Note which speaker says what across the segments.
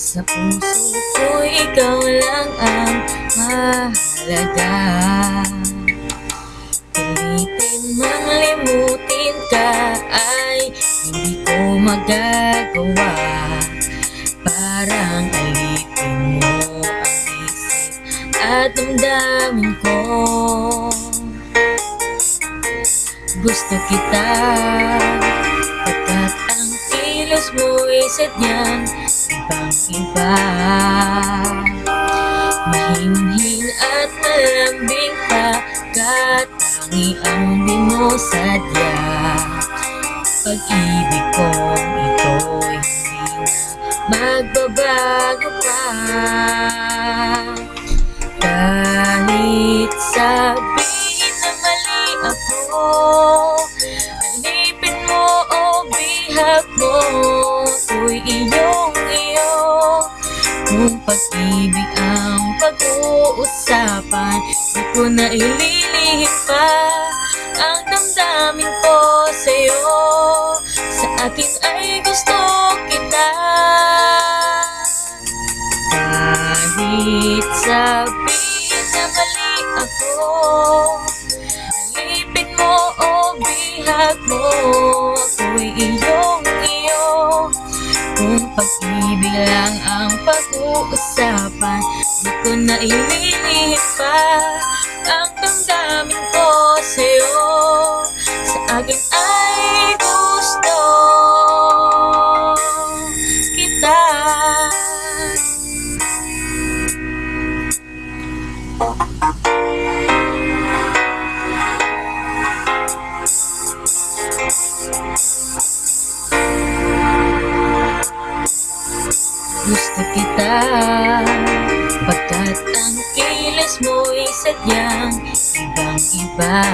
Speaker 1: Sa puso ko ikaw lang ang mahalaga. Pilitin mang limutin ka ay hindi ko magagawa. Parang alipin mo ang isip at damdamin ko. Gusto kita pagkat ang kilos mo'y sadyang ibang-iba. Mahinhin at malambing pagkat tangi ang di mo sadya. Pag-ibig kong ito'y hindi na magbabago pa. Kahit sabihin na mali ako, alipin mo o bihag mo, ako'y iyong-iyo. Kung pag-ibig ang pag-uusapan, di ko na ililihim pa ang damdamin ko sa'yo. Sa akin ay gusto kita. Kahit sabihin na mali ako, alipin mo o bihag mo, ako'y iyong-iyo. Kung pag-ibig lang ang pag-uusapan, di ko na ililihim pa ang damdamin ko sa'yo. Sa akin ay gusto kita. Gusto kita pagkat ang kilos mo'y sadyang ibang-iba.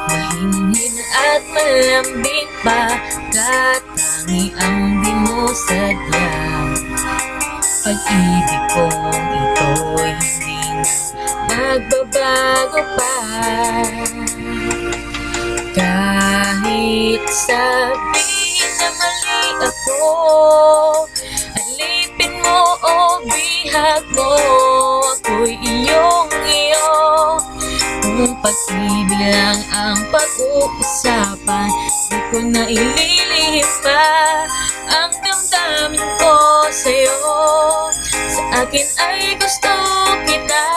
Speaker 1: Mahinhin at malambing pagkat tangi ang di mo sadya. Pag-ibig kong ito'y hindi na magbabago pa. Kahit sabihin na mali ako, alipin mo o bihag mo, ako'y iyong-iyo. Kung pag-ibig lang ang pag-uusapan, di ko na ililihim pa ang damdamin ko sa'yo. Sa akin ay gusto kita.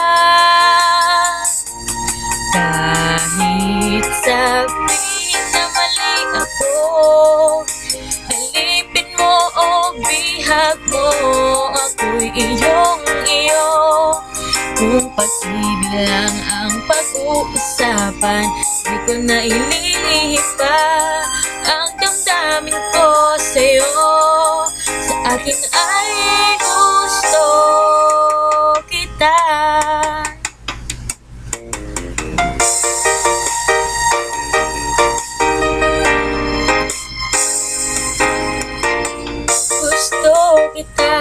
Speaker 1: Kahit sabihin na mali ako, alipin mo o bihag mo, ako'y iyong-iyo. Kung pag-ibig lang ang pag-uusapan, di ko na ililihim pa ang damdamin ko sa'yo. Sa akin ay gusto kita. Gusto kita.